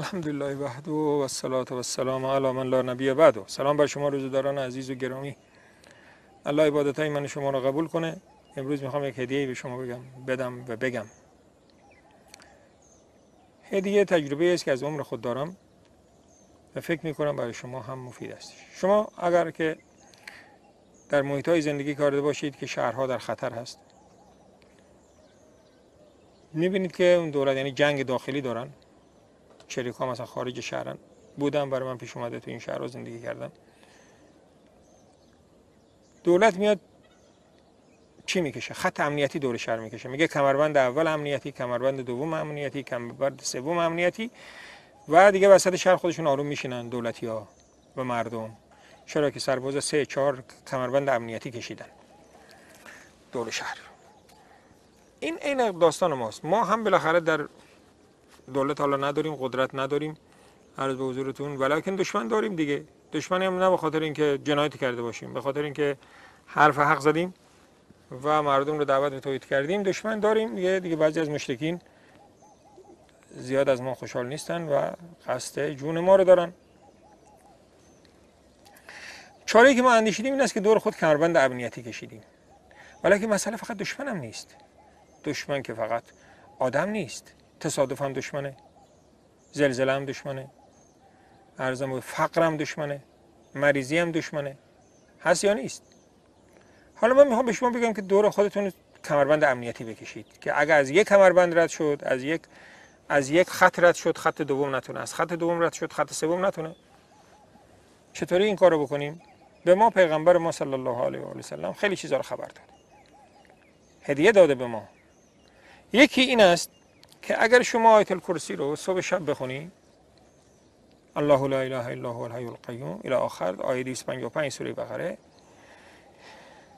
الحمدلله وحده و الصلاة و السلام علی من لا نبی بعده. سلام بر شما روزداران عزیز و گرامی. الله عبادتای من شما را قبول کنه. امروز میخوام یک هدیه به شما بگم. هدیه تجربه است که از عمر خود دارم و فکر میکنم برای شما هم مفید است. شما اگر که در محیط‌های زندگی کرده باشید که شهرها در خطر هست، میبینید که اون دولت یعنی جنگ داخلی دارن، شریک‌ها مثلا خارج شهرن، بودم برای من پیش اومده تو این شهرها زندگی کردم. دولت میاد چی میکشه؟ خط امنیتی دور شهر میکشه، میگه کمربند اول امنیتی، کمربند دوم امنیتی، کمربند سوم امنیتی، و دیگه وسط شهر خودشون آروم میشینن دولتی‌ها و مردم، چرا که سرباز 3-4 کمربند امنیتی کشیدن دور شهر. این داستان ماست. ما هم بالاخره در دولت حالا نداریم، قدرت نداریم عرض به حضورتون، ولیکن دشمن داریم دیگه. دشمنی هم نه به خاطر اینکه جنایتی کرده باشیم، به خاطر اینکه حرف حق زدیم و مردم رو دعوت به توحید کردیم. دشمن داریم دیگه. بعضی از مشرکین زیاد از ما خوشحال نیستن و قصد جون ما رو دارن. چاره‌ای که ما اندیشیدیم این است که دور خود کمربند امنیتی کشیدیم، ولی مسئله فقط دشمن هم نیست. دشمن که فقط آدم نیست، تصادف هم دشمنه، زلزله هم دشمنه، ارزم فقر هم دشمنه، مریضی هم دشمنه. هست یا نیست؟ حالا من میخوام به شما بگم که دور خودتون کمربند امنیتی بکشید که اگر از یک کمربند رد شد، از یک خط رد شد، خط دوم نتونه، از خط دوم رد شد، خط سوم نتونه. چطوری این کارو بکنیم؟ به ما پیغمبر ما صلی الله علیه و آله و سلم خیلی چیزا رو خبر داد، هدیه داده به ما. یکی این است که اگر شما آیت الکرسی رو صبح شب بخونی، الله لا اله الا هو الحی القیوم الی آخر، آیه 255 سوره بقره،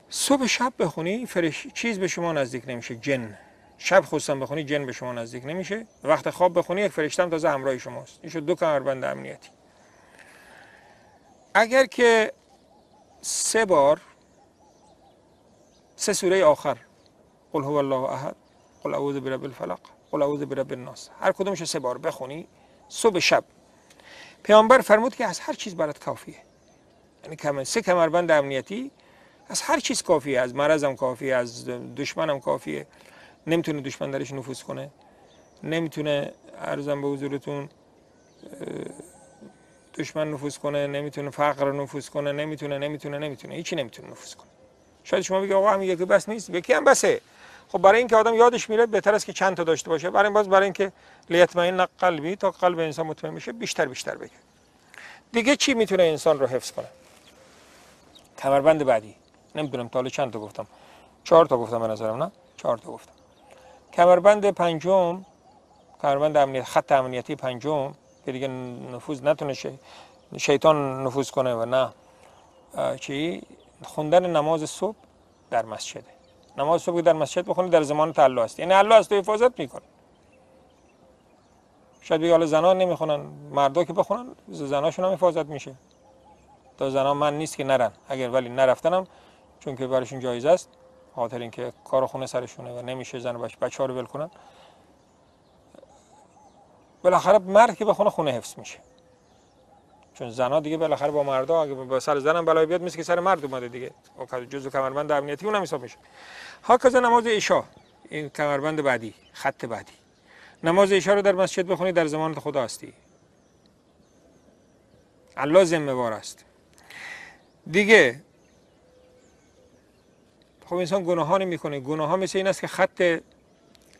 صبح شب بخونی چیز به شما نزدیک نمیشه. جن شب خواستم بخونی جن به شما نزدیک نمیشه. وقت خواب بخونی یک فرشته هم تازه همراه شماست. این شد 2 کمربند امنیتی. اگر که 3 بار 3 سوره آخر، قل هو الله احد، قل اعوذ برب الفلق، قل اعوذ برب الناس، هر کدومش 3 بار بخونی صبح شب، پیامبر فرمود که از هر چیز برات کافیه. یعنی 3 کمربند امنیتی از هر چیز کافیه. از مرضم کافیه، از دشمنم کافیه، نمیتونه دشمن درش نفوذ کنه، نمیتونه عرضم به حضورتون دشمن نفوذ کنه، نمیتونه فقر نفوذ کنه، نمیتونه هیچی نمیتونه نفوذ کنه. شاید شما بگید آقا همین یکی بس نیست. یکی هم بسه. خب برای اینکه آدم یادش میره بهتر است که چند تا داشته باشه. برای اینکه لیطمئن قلبی، تا قلب انسان مطمئن بشه بیشتر بگه. دیگه چی میتونه انسان رو حفظ کنه؟ کمربند بعدی، نمیدونم تا حالا چند تا گفتم، 4 تا گفتم به نظرم، نه 4 تا گفتم. کمربند پنجم، کمربند امنیت، خط امنیتی پنجم که دیگه نفوذ نتونه شیطان نفوذ کنه و نه خوندن نماز صبح در مسجد. نماز صبح در مسجد بخونی در زمان الله است، یعنی الله از تو حفاظت میکنه. شاید بگی حالا زنا نمیخونن، مردا که بخونن زناشون هم حفاظت میشه. تا زنا من نیست که نرن، اگر ولی نرفتنم چون که براشون جایزه است، خاطر اینکه کار خونه سرشونه و نمیشه زن و بچه‌ها رو ول کنن. بالاخره مرد که بخونه خونه حفظ میشه، چون زنا دیگه بالاخره با مردا اگه با سر زنم بلای بیاد مثل که سر مرد اومده دیگه، جزء کمربند امنیتی اونم حساب میشه. هاکذا نماز عشا، این کمربند بعدی، خط بعدی. نماز عشا رو در مسجد بخونی در ضمانت خدا هستی، الله ذمه‌وار است. دیگه خب انسان گناهان میکنه. گناه ها مثل این است که خط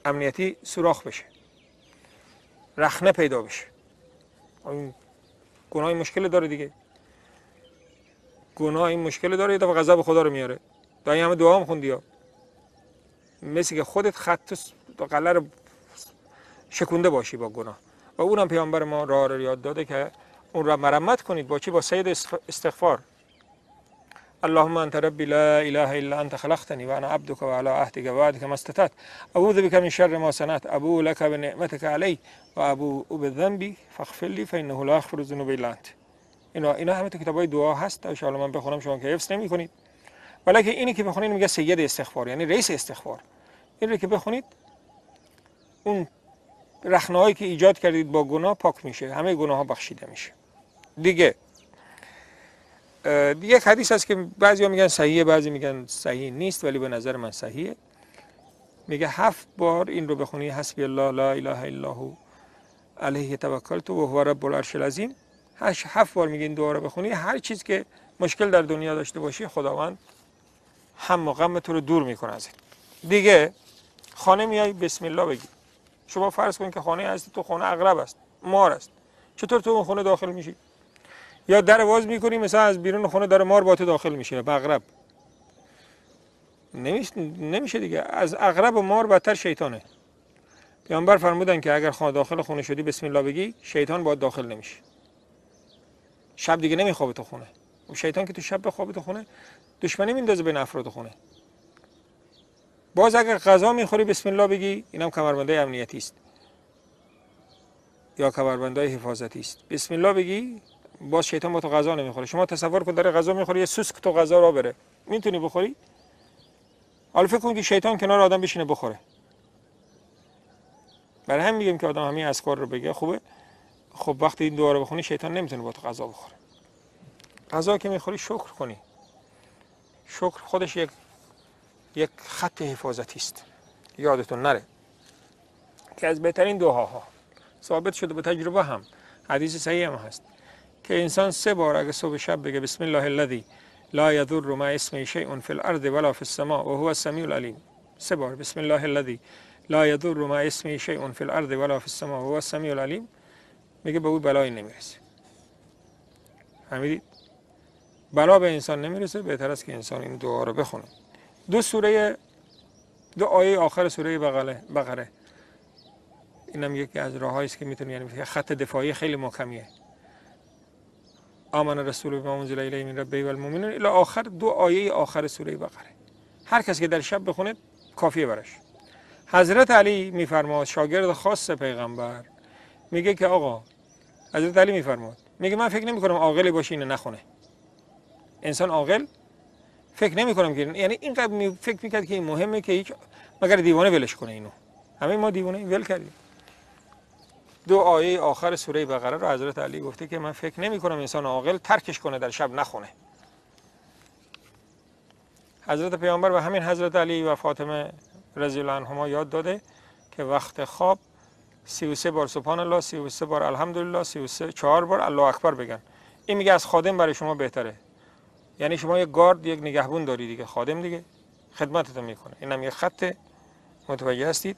امنیتی سوراخ بشه، رخنه پیدا بشه. این گناه مشکل داره دیگه. گناه این مشکل داره، یه دفعه غضب خدا رو میاره. دایی همه دعا هم خوندی ها، مثل که خودت خط قله رو شکونده باشی با گناه. و اونم پیامبر ما راه رو یاد داده که اون را مرمت کنید با چی؟ با سید استغفار. اللهم انت ربی لا اله الا انت خلقتنی و انا عبدك و علی عهدك و وعدك ما استطعت اعوذ بك من شر ما صنعت ابوء لك بنعمتك علی و ابوء بذنبی فاغفر لی فانه لا یغفر الذنوب الا انت. اینا همه تو کتابای دعا هست. ان شاء الله من بخونم، شما که حفظ نمی‌کنید، ولی که اینی که بخونید میگه سید استغفار، یعنی رئیس استغفار. این رو که بخونید اون رخنه‌هایی که ایجاد کردید با گناه پاک میشه، همه گناه ها بخشیده میشه. دیگه یک حدیث هست که بعضیا میگن صحیحه، بعضی میگن صحیح نیست، ولی به نظر من صحیحه. میگه 7 بار این رو بخونی، حسبی الله لا اله الا هو علیه توکلت و هو رب العرش العظیم. 7 بار میگه این دعا رو بخونی، هر چیز که مشکل در دنیا داشته باشی خداوند هم و غم تو رو دور میکنه ازت. دیگه خانه میای بسم الله بگی. شما فرض کن که خانه هستی، تو خانه عقرب است، مار است، چطور تو اون خانه داخل میشی؟ یا در باز میکنی مثلا از بیرون خانه در مار با تو داخل میشه، به عقرب نمیشه دیگه. از عقرب و مار بدتر شیطانه. پیامبر فرمودن که اگر داخل خونه شدی بسم الله بگی، شیطان باید داخل نمیشه. شب دیگه نمیخوابه تو خونه. شیطان که تو شب بخوابه تو خونه، دشمنی میندازه بین افراد خونه. باز اگر غذا میخوری بسم الله بگی، اینم کمربندای امنیتی است یا کمربندای حفاظتی است. بسم الله بگی، باز شیطان با تو غذا نمیخوره. شما تصور کن داره غذا میخوری، یه سوسک تو غذا را بره، میتونی بخوری؟ حالا فکر کن که شیطان کنار آدم بشینه بخوره. برای هم میگیم که آدم همین اذکار رو بگه خوبه. خب وقتی این دعا رو بخونی شیطان نمیتونه با تو غذا بخوره. غذا که میخوری شکر کنی. شکر خودش یک خط حفاظتی است. یادتون نره که از بهترین دعاها ثابت شده به تجربه، هم حدیث صحیح هم هست که انسان 3 بار اگه صبح شب بگه بسم الله الذی لا یضر مع اسمه شیء فی الارض ولا فی السماء وهو السمیع العلیم. 3 بار بسم الله الذی لا یضر مع اسمه شیء فی الارض ولا فی السماء وهو السمیع العلیم، میگه به اون بلایی نمیرسه. فهمیدید؟ بلا به انسان نمیرسه. بهتر است که انسان این دعا رو بخونه. 2 آیه آخر سوره بقره، اینم یکی از راههایی است که میتونه، یعنی خط دفاعی خیلی محکمیه. آمن رسول بما انزل الیه من ربه والمؤمنون الی آخر 2 آیه آخر سوره بقره. هر کس که در شب بخونه کافیه براش. حضرت علی میفرماد، شاگرد خاص پیغمبر، میگه که آقا، حضرت علی میفرماد، میگه من فکر نمی‌کنم عاقلی باشه اینو نخونه. انسان عاقل فکر نمی‌کنم که، یعنی اینقدر فکر می‌کرد که این مهمه که هیچ مگر دیوانه ولش کنه اینو. همه ما دیوانه ول کردیم. 2 آیه آخر سوره بقره رو حضرت علی گفته که من فکر نمی‌کنم انسان عاقل ترکش کنه در شب نخونه. حضرت پیامبر و همین حضرت علی و فاطمه رضی الله عنهما یاد داده که وقت خواب 33 بار سبحان الله، 33 بار الحمدلله، 4 بار الله اکبر بگن. این میگه از خادم برای شما بهتره. یعنی شما یک گارد، یک نگهبون داری دیگه، خادم دیگه خدمتتون میکنه. اینم یک خط، متوجه هستید؟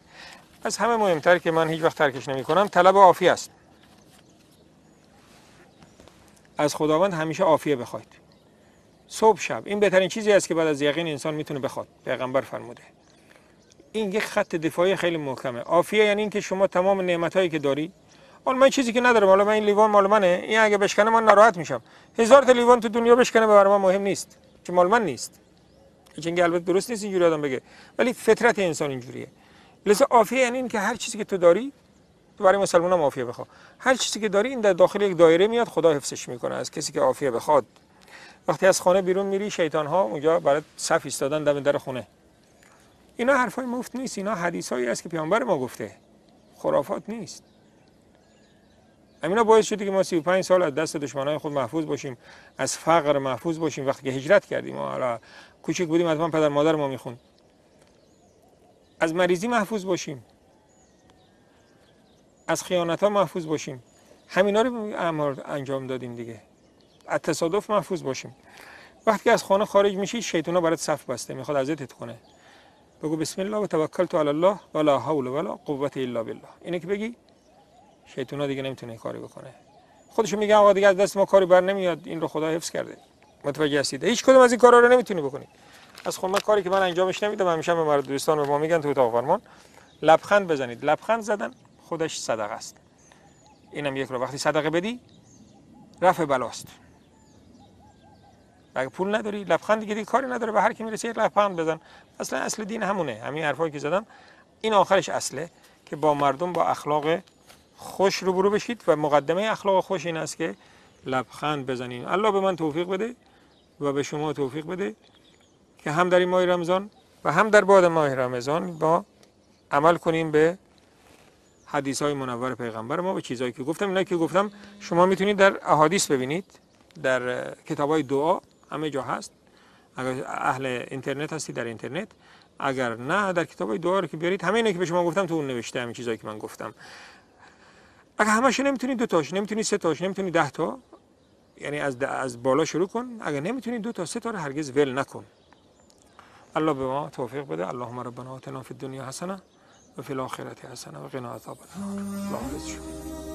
از همه مهمتر که من هیچ وقت ترکش نمیکنم، طلب عافیه است. از خداوند همیشه عافیه بخواید. صبح شب این بهترین چیزی است که بعد از یقین انسان میتونه بخواد. پیغمبر فرموده. این یک خط دفاعی خیلی محکمه. عافیه یعنی اینکه شما تمام نعمتایی که داری، حالا من چیزی که ندارم، حالا من این لیوان مال منه، این اگه بشکنه من ناراحت میشم. 1000 تا لیوان تو دنیا بشکنه برای من مهم نیست، چون مال من نیست. چون البته درست نیست اینجوری آدم بگه، ولی فطرت انسان اینجوریه. لذا عافیه یعنی این که هر چیزی که تو داری، تو برای مسلمانان عافیه بخوا. هر چیزی که داری این در داخل یک دایره میاد، خدا حفظش میکنه از کسی که عافیه بخواد. وقتی از خانه بیرون میری، شیطان ها اونجا برای صف ایستادن دم در خونه. اینا حرفای مفت نیست، اینا حدیثایی است که پیامبر ما گفته، خرافات نیست. همینا باعث شده که ما 35 سال از دست دشمنان خود محفوظ باشیم، از فقر محفوظ باشیم. وقتی که هجرت کردیم، ما حالا کوچک بودیم، حتما پدر مادر ما میخوند، از مریضی محفوظ باشیم، از خیانت ها محفوظ باشیم. همینا رو انجام دادیم دیگه. از تصادف محفوظ باشیم. وقتی که از خانه خارج میشی، شیطان ها برات صف بسته، میخواد اذیتت کنه. بگو بسم الله و توکلت علی الله ولا حول ولا قوة الا بالله. اینه که بگی، شیطان ها دیگه نمیتونه کاری بکنه. خودشون میگن آقا دیگه از دست ما کاری بر نمیاد، این رو خدا حفظ کرده. متوجه هستید؟ هیچ کدوم از این کارا رو نمیتونی بکنی. از خود من کاری که من انجامش نمیدم، همیشه به مرد دوستان به ما میگن تو اتاق فرمان لبخند بزنید. لبخند زدن خودش صدقه است. اینم یک رو وقتی صدقه بدی رفع بلاست. اگه پول نداری، لبخند دیگه کاری نداره، به هر کی میرسه لبخند بزن. اصل دین همونه. همین حرفایی که زدم این آخرش اصله که با مردم با اخلاق خوش روبرو بشید و مقدمه اخلاق خوش این است که لبخند بزنید. الله به من توفیق بده و به شما توفیق بده که هم در این ماه رمضان و هم در بعد ماه رمضان با عمل کنیم به حدیث های منور پیغمبر ما و چیزهایی که گفتم. اینایی که گفتم شما میتونید در احادیث ببینید، در کتاب های دعا همه جا هست. اگر اهل اینترنت هستی در اینترنت، اگر نه در کتاب های دعا رو که بیارید همه اینا که به شما گفتم تو اون نوشته، همین چیزایی که من گفتم. اگر همش نمیتونید 2 تاش، نمیتونید 3 تاش، نمیتونید 10 تا، یعنی از بالا شروع کن. اگر نمیتونید 2 تا 3 تا رو هرگز ول نکن. الله به ما توفیق بده. اللهم ربنا آتنا فی الدنیا حسنه و فی الاخره حسنه و قنا عذاب النار. الله حافظ شما.